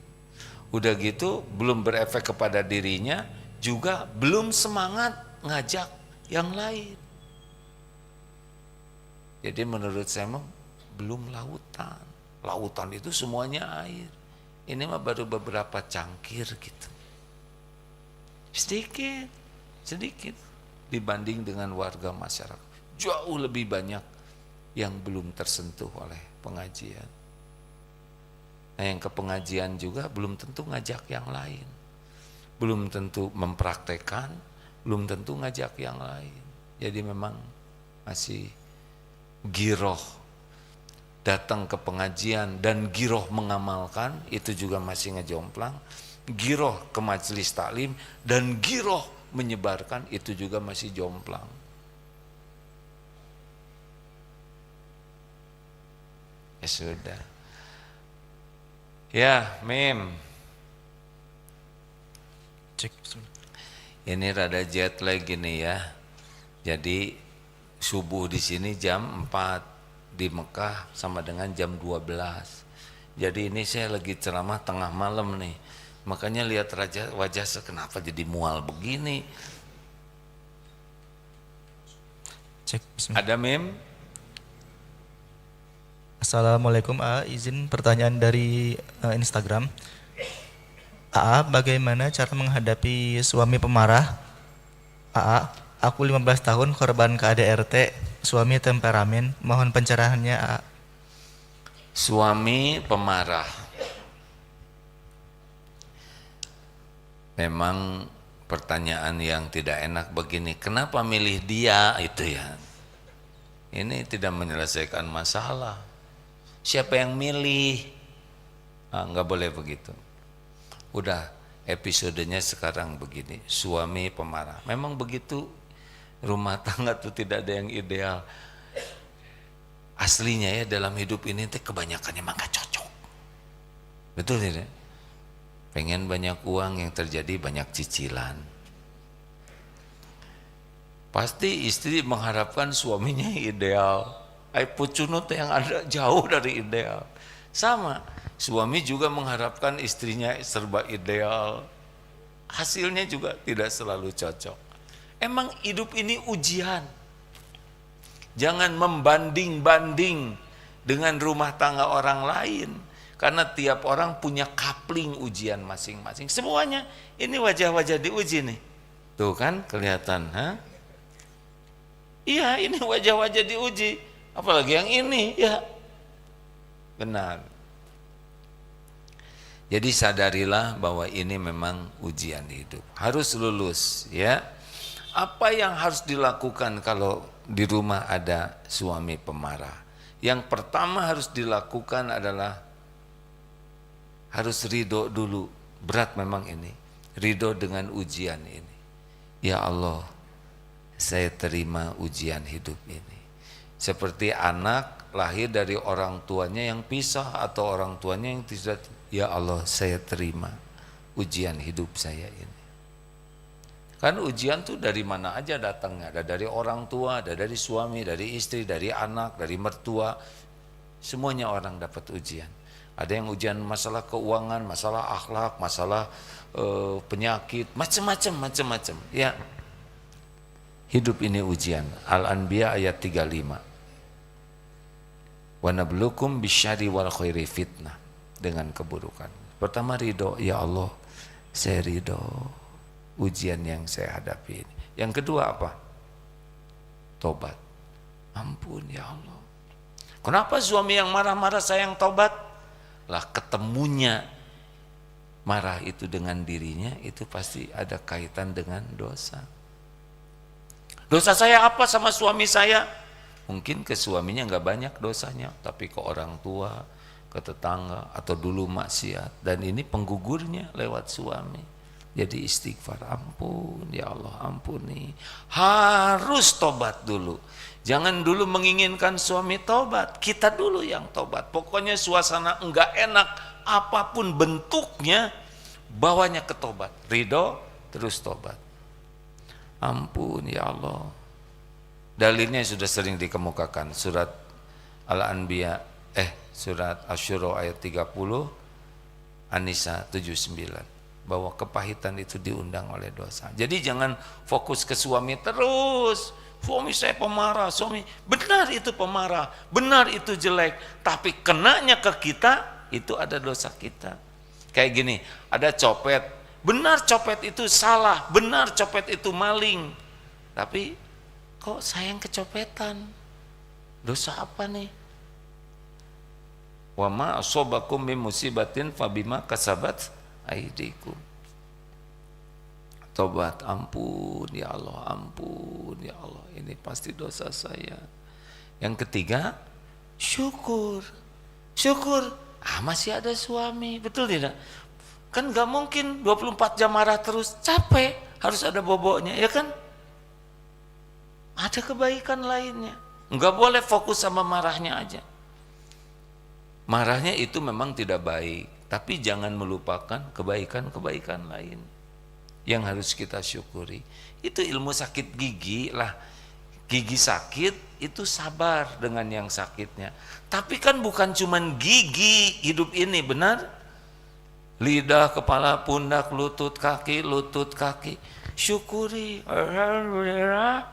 Udah gitu belum berefek kepada dirinya, juga belum semangat ngajak yang lain. Jadi menurut saya belum lautan. Lautan itu semuanya air. Ini mah baru beberapa cangkir gitu. Sedikit dibanding dengan warga masyarakat. Jauh lebih banyak yang belum tersentuh oleh pengajian. Nah yang ke pengajian juga belum tentu ngajak yang lain. Belum tentu mempraktekkan, belum tentu ngajak yang lain. Jadi memang masih giroh datang ke pengajian dan giroh mengamalkan, itu juga masih ngejomplang. Giroh ke majelis taklim dan giroh menyebarkan, itu juga masih jomplang. Ya sudah ya Mim, ini rada jet lag gini ya. Jadi subuh di sini jam 4, di Mekah sama dengan jam 12. Jadi ini saya lagi ceramah tengah malam nih. Makanya lihat wajah saya kenapa jadi mual begini. Ada Mim? Assalamualaikum izin pertanyaan dari Instagram. Bagaimana cara menghadapi suami pemarah AA, aku 15 tahun korban KDRT, suami temperamen, mohon pencerahannya AA. Suami pemarah. Memang pertanyaan yang tidak enak begini, kenapa milih dia itu ya? Ini tidak menyelesaikan masalah. Siapa yang milih? Nggak boleh begitu. Udah episodenya sekarang begini, suami pemarah. Memang begitu, rumah tangga tuh tidak ada yang ideal. Aslinya ya dalam hidup ini teh kebanyakannya emang gak cocok. Betul tidak? Pengen banyak uang, yang terjadi banyak cicilan. Pasti istri mengharapkan suaminya ideal. Pucunut yang ada jauh dari ideal. Sama, suami juga mengharapkan istrinya serba ideal. Hasilnya juga tidak selalu cocok. Emang hidup ini ujian. Jangan membanding-banding dengan rumah tangga orang lain. Karena tiap orang punya kapling ujian masing-masing. Semuanya ini wajah-wajah diuji nih. Tuh kan kelihatan, Iya, ini wajah-wajah diuji. Apalagi yang ini, ya. Benar. Jadi sadarilah bahwa ini memang ujian hidup. Harus lulus, ya. Apa yang harus dilakukan kalau di rumah ada suami pemarah? Yang pertama harus dilakukan adalah harus ridho dulu. Berat memang ini. Ridho dengan ujian ini. Ya Allah, saya terima ujian hidup ini. Seperti anak lahir dari orang tuanya yang pisah atau orang tuanya yang tidak. Ya Allah, saya terima ujian hidup saya ini. Kan ujian tuh dari mana aja datangnya. Ada dari orang tua, ada dari suami, dari istri, dari anak, dari mertua. Semuanya orang dapat ujian. Ada yang ujian masalah keuangan, masalah akhlak, masalah penyakit, macam-macam. Ya, hidup ini ujian. Al-Anbiya ayat 35. Wa nabluukum bisyarri wal khairi fitnah, dengan keburukan. Pertama ridho, ya Allah, saya ridho ujian yang saya hadapi ini. Yang kedua apa? Tobat. Ampun ya Allah. Kenapa suami yang marah-marah saya yang tobat? Lah ketemunya marah itu dengan dirinya itu pasti ada kaitan dengan dosa. Dosa saya apa sama suami saya? Mungkin ke suaminya nggak banyak dosanya, tapi ke orang tua, ke tetangga, atau dulu maksiat. Dan ini penggugurnya lewat suami. Jadi istighfar, ampun ya Allah, ampuni. Harus tobat dulu. Jangan dulu menginginkan suami tobat, kita dulu yang tobat. Pokoknya suasana enggak enak, apapun bentuknya, bawanya ke tobat. Ridho, terus tobat. Ampun ya Allah. Dalilnya sudah sering dikemukakan, surat Al-Anbiya, surat Asy-Syura ayat 30, An-Nisa 79, bahwa kepahitan itu diundang oleh dosa. Jadi jangan fokus ke suami terus. Suami saya pemarah, suami benar itu pemarah, benar itu jelek, tapi kenanya ke kita itu ada dosa kita. Kayak gini, ada copet, benar copet itu salah, benar copet itu maling, tapi kok saya yang kecopetan? Dosa apa nih? Wa ma asobakum min musibatin fabima kasabat aydikum. Tobat, ampun ya Allah, ampun ya Allah, ini pasti dosa saya. Yang ketiga, syukur. Masih ada suami, betul tidak? Kan gak mungkin 24 jam marah terus, capek, harus ada boboknya, ya kan? Ada kebaikan lainnya. Enggak boleh fokus sama marahnya aja. Marahnya itu memang tidak baik, tapi jangan melupakan kebaikan-kebaikan lain yang harus kita syukuri. Itu ilmu sakit gigi lah. Gigi sakit itu sabar dengan yang sakitnya. Tapi kan bukan cuman gigi hidup ini, benar? Lidah, kepala, pundak, lutut, kaki. Syukuri. Alhamdulillah,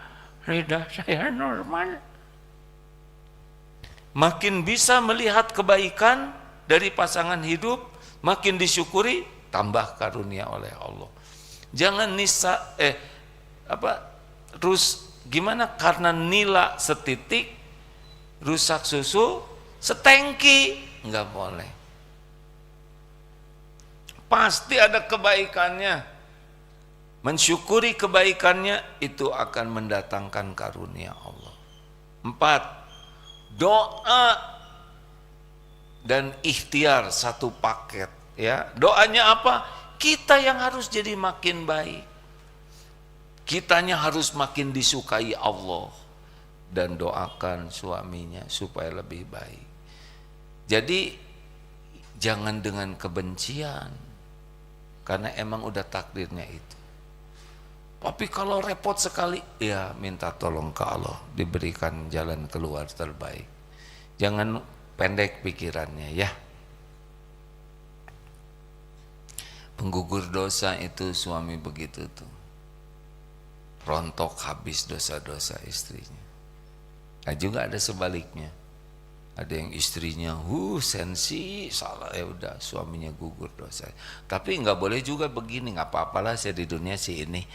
lidah saya normal. Makin bisa melihat kebaikan dari pasangan hidup, makin disyukuri, tambah karunia oleh Allah. Jangan gimana, karena nila setitik rusak susu setengki, nggak boleh. Pasti ada kebaikannya. Mensyukuri kebaikannya itu akan mendatangkan karunia Allah. 4, doa dan ikhtiar satu paket, ya. Doanya apa? Kita yang harus jadi makin baik. Kitanya harus makin disukai Allah, dan doakan suaminya supaya lebih baik. Jadi jangan dengan kebencian, karena emang udah takdirnya itu. Tapi kalau repot sekali, ya minta tolong ke Allah, diberikan jalan keluar terbaik. Jangan pendek pikirannya, ya. Penggugur dosa itu suami begitu tuh, rontok habis dosa-dosa istrinya. Nah juga ada sebaliknya, ada yang istrinya sensi salah, ya udah suaminya gugur dosa. Tapi nggak boleh juga begini, nggak apa-apalah saya di dunia sih ini,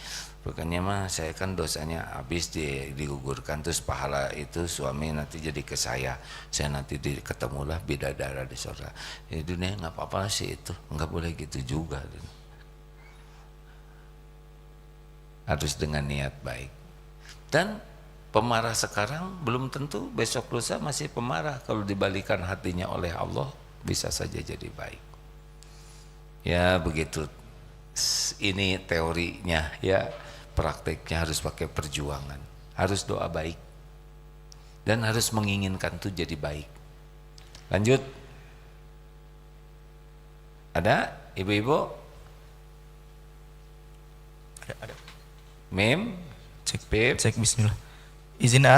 bukannya mah saya kan dosanya habis digugurkan, terus pahala itu suami nanti jadi ke saya nanti ketemulah bidadara di surga. Di dunia nggak apa-apa sih itu, nggak boleh gitu juga. Harus dengan niat baik. Dan pemarah sekarang belum tentu besok lusa masih pemarah. Kalau dibalikan hatinya oleh Allah, bisa saja jadi baik. Ya begitu. Ini teorinya, ya. Prakteknya harus pakai perjuangan, harus doa baik, dan harus menginginkan itu jadi baik. Lanjut. Ada ibu-ibu? Ada. Mem, Cek bismillah. Izin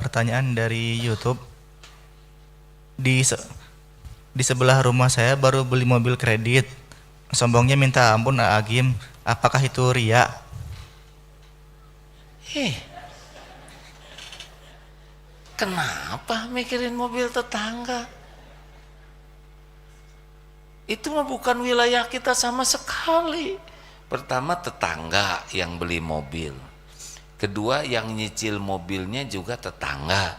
pertanyaan dari YouTube. Di sebelah rumah saya baru beli mobil kredit. Sombongnya minta ampun Agim. Apakah itu ria? Kenapa mikirin mobil tetangga? Itu mah bukan wilayah kita sama sekali. Pertama, tetangga yang beli mobil. Kedua, yang nyicil mobilnya juga tetangga.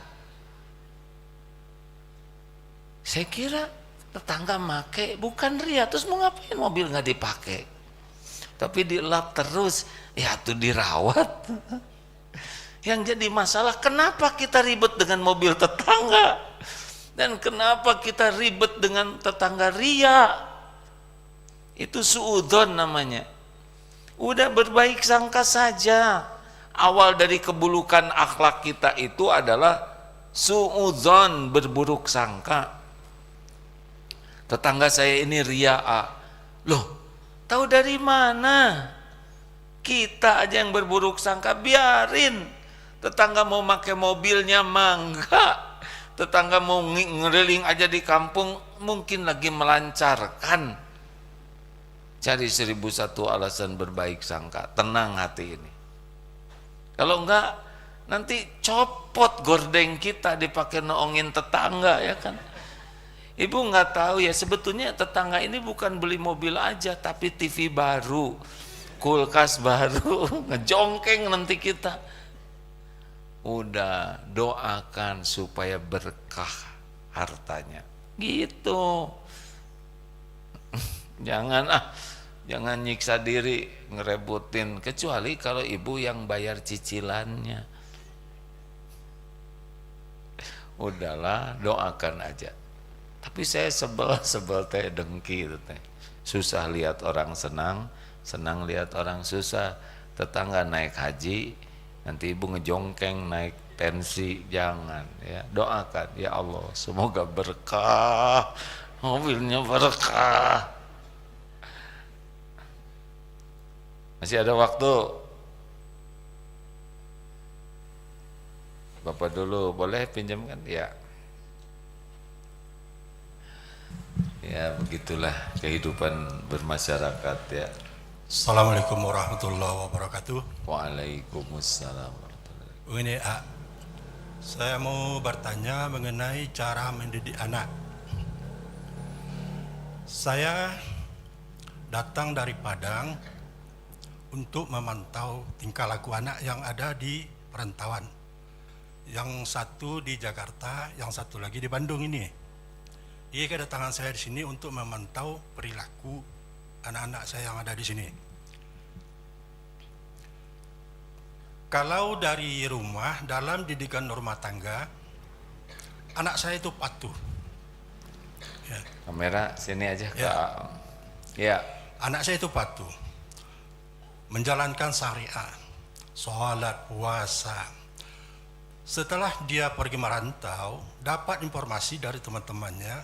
Saya kira tetangga make, bukan ria. Terus mau ngapain mobil nggak dipakai? Tapi dilap terus, ya tuh dirawat. Yang jadi masalah, kenapa kita ribet dengan mobil tetangga? Dan kenapa kita ribet dengan tetangga ria? Itu suudzon namanya. Udah berbaik sangka saja. Awal dari keburukan akhlak kita itu adalah suudzon, berburuk sangka. Tetangga saya ini ria'a. Loh, tahu dari mana? Kita aja yang berburuk sangka, biarin. Tetangga mau pakai mobilnya mangga. Tetangga mau ngeriling aja di kampung, mungkin lagi melancarkan. Cari 1001 alasan berbaik sangka, tenang hati ini. Kalau enggak, nanti copot gordeng kita dipakai noongin tetangga, ya kan? Ibu nggak tahu ya, sebetulnya tetangga ini bukan beli mobil aja, tapi TV baru, kulkas baru, ngejongkeng nanti kita. Udah, doakan supaya berkah hartanya, gitu. Jangan nyiksa diri ngerebutin, kecuali kalau ibu yang bayar cicilannya. Udahlah, doakan aja. Tapi saya sebel teh, dengki itu teh. Susah lihat orang senang lihat orang susah. Tetangga naik haji, nanti ibu ngejongkeng naik tensi, jangan ya. Doakan, ya Allah semoga berkah, mobilnya berkah. Masih ada waktu. Bapak dulu boleh pinjamkan? Ya. Ya begitulah kehidupan bermasyarakat, ya. Assalamualaikum warahmatullahi wabarakatuh. Waalaikumsalam. Begini, saya mau bertanya mengenai cara mendidik anak. Saya datang dari Padang untuk memantau tingkah laku anak yang ada di perantauan. Yang satu di Jakarta, yang satu lagi di Bandung ini. Ia kedatangan saya di sini untuk memantau perilaku anak-anak saya yang ada di sini. Kalau dari rumah, dalam didikan rumah tangga, anak saya itu patuh. Ya. Kamera sini aja. Ya. Ya. Anak saya itu patuh, menjalankan syariat, sholat, puasa. Setelah dia pergi merantau, dapat informasi dari teman-temannya,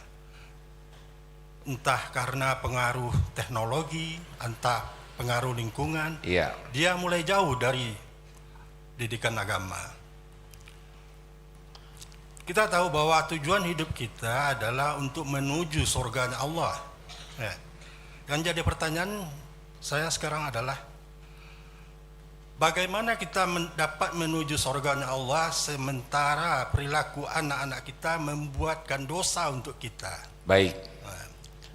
entah karena pengaruh teknologi, entah pengaruh lingkungan, Iya. dia mulai jauh dari didikan agama. Kita tahu bahwa tujuan hidup kita adalah untuk menuju surganya Allah. Ya. Yang jadi pertanyaan saya sekarang adalah, bagaimana kita dapat menuju surganya Allah sementara perilaku anak-anak kita membuatkan dosa untuk kita? Baik.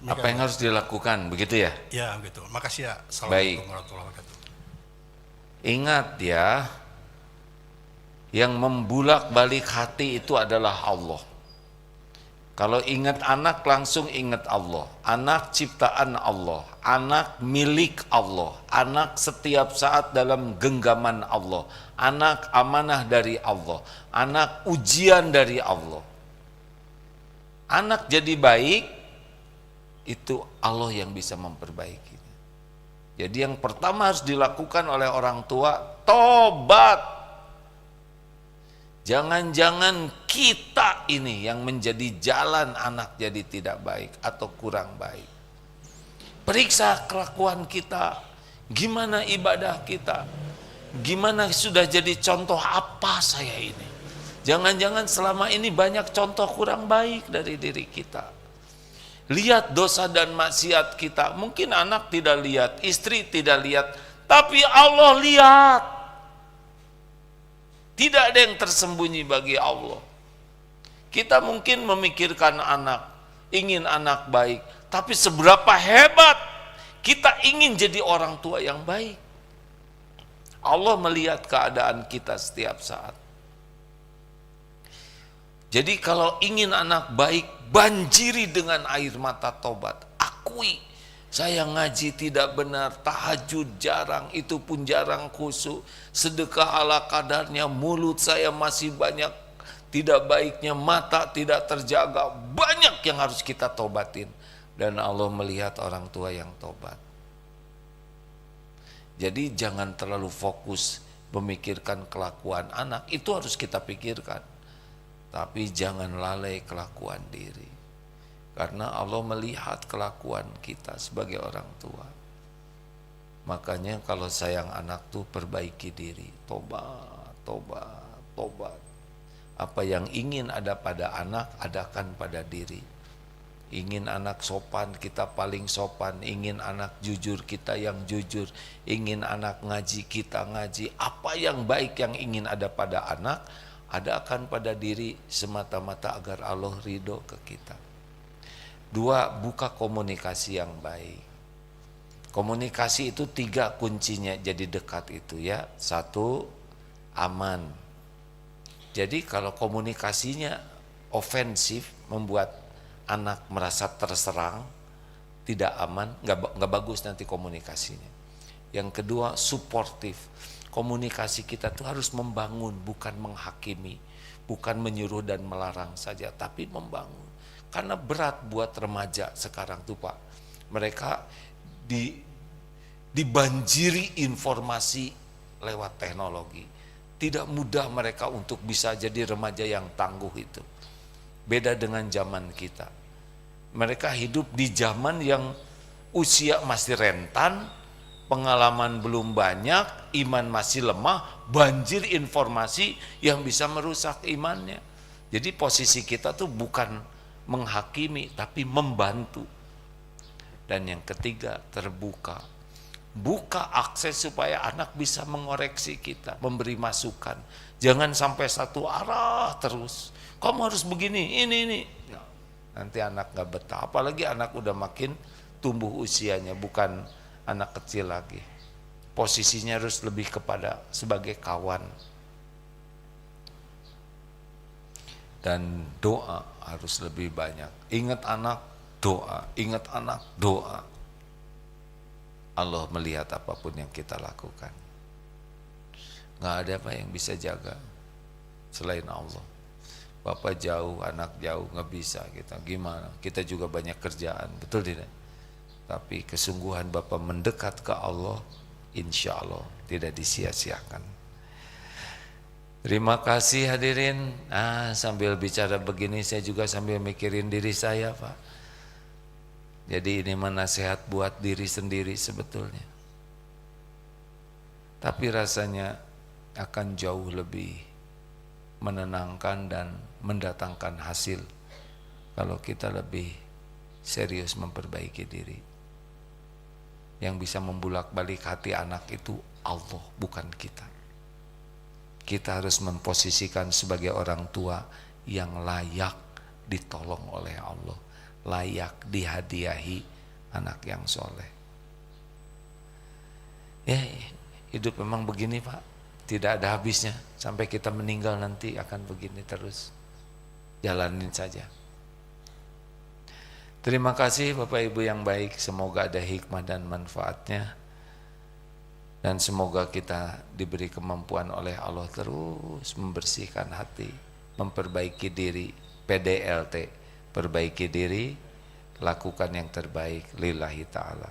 Nah, Apa yang harus dilakukan, begitu ya? ya begitu. Makasih ya. Assalamualaikum warahmatullahi wabarakatuh. Ingat ya, yang membulak-balik hati itu adalah Allah. Kalau ingat anak, langsung ingat Allah. Anak ciptaan Allah, anak milik Allah, anak setiap saat dalam genggaman Allah, anak amanah dari Allah, anak ujian dari Allah. Anak jadi baik, itu Allah yang bisa memperbaiki. Jadi yang pertama harus dilakukan oleh orang tua, tobat. Jangan-jangan kita ini yang menjadi jalan anak jadi tidak baik atau kurang baik. Periksa kelakuan kita, gimana ibadah kita, gimana sudah jadi contoh apa saya ini. Jangan-jangan selama ini banyak contoh kurang baik dari diri kita. Lihat dosa dan maksiat kita, mungkin anak tidak lihat, istri tidak lihat, tapi Allah lihat. Tidak ada yang tersembunyi bagi Allah. Kita mungkin memikirkan anak, ingin anak baik, tapi seberapa hebat kita ingin jadi orang tua yang baik. Allah melihat keadaan kita setiap saat. Jadi kalau ingin anak baik, banjiri dengan air mata tobat. Akui, saya ngaji tidak benar, tahajud jarang, itu pun jarang khusyuk, sedekah ala kadarnya, mulut saya masih banyak tidak baiknya, mata tidak terjaga, banyak yang harus kita tobatin. Dan Allah melihat orang tua yang tobat. Jadi jangan terlalu fokus memikirkan kelakuan anak, itu harus kita pikirkan. Tapi jangan lalai kelakuan diri. Karena Allah melihat kelakuan kita sebagai orang tua. Makanya kalau sayang anak tuh perbaiki diri. Tobat, tobat, tobat. Apa yang ingin ada pada anak, adakan pada diri. Ingin anak sopan, kita paling sopan. Ingin anak jujur, kita yang jujur. Ingin anak ngaji, kita ngaji. Apa yang baik yang ingin ada pada anak, adakan pada diri semata-mata agar Allah ridho ke kita. 2, buka komunikasi yang baik. Komunikasi itu 3 kuncinya jadi dekat itu ya. 1, aman. Jadi kalau komunikasinya ofensif, membuat anak merasa terserang, tidak aman, nggak bagus nanti komunikasinya. Yang kedua, suportif. Komunikasi kita tuh harus membangun, bukan menghakimi, bukan menyuruh dan melarang saja, tapi membangun. Karena berat buat remaja sekarang tuh Pak. Mereka dibanjiri informasi lewat teknologi. Tidak mudah mereka untuk bisa jadi remaja yang tangguh itu. Beda dengan zaman kita. Mereka hidup di zaman yang usia masih rentan, pengalaman belum banyak, iman masih lemah, banjir informasi yang bisa merusak imannya. Jadi posisi kita tuh bukan menghakimi, tapi membantu. Dan yang ketiga, terbuka. Buka akses supaya anak bisa mengoreksi kita, memberi masukan. Jangan sampai satu arah terus. Kamu harus begini, ini. Nanti anak gak betah. Apalagi anak udah makin tumbuh usianya, bukan anak kecil lagi. posisinya harus lebih kepada sebagai kawan. Dan doa harus lebih banyak. Ingat anak, doa. Ingat anak, doa. Allah melihat apapun yang kita lakukan. Nggak ada apa yang bisa jaga selain Allah. Bapak jauh, anak jauh, nggak bisa kita. Gimana? Kita juga banyak kerjaan, betul tidak? Tapi kesungguhan Bapak mendekat ke Allah, insya Allah tidak disia-siakan. Terima kasih hadirin. Sambil bicara begini saya juga sambil mikirin diri saya, Pak. Jadi ini nasihat buat diri sendiri sebetulnya. Tapi rasanya akan jauh lebih menenangkan dan mendatangkan hasil kalau kita lebih serius memperbaiki diri. Yang bisa membulak-balik hati anak itu Allah, bukan kita. Kita harus memposisikan sebagai orang tua yang layak ditolong oleh Allah, layak dihadiahi anak yang soleh. Ya, hidup memang begini, Pak, tidak ada habisnya. Sampai kita meninggal nanti akan begini terus. Jalanin saja. Terima kasih Bapak Ibu yang baik, semoga ada hikmah dan manfaatnya. Dan semoga kita diberi kemampuan oleh Allah terus membersihkan hati, memperbaiki diri, PDLT, perbaiki diri, lakukan yang terbaik lillahi ta'ala.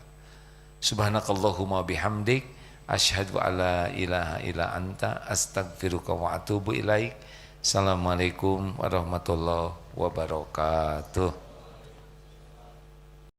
Subhanakallahumma bihamdik, asyhadu alla ilaha illa anta, astaghfiruka wa atubu ilaik. Assalamualaikum warahmatullahi wabarakatuh.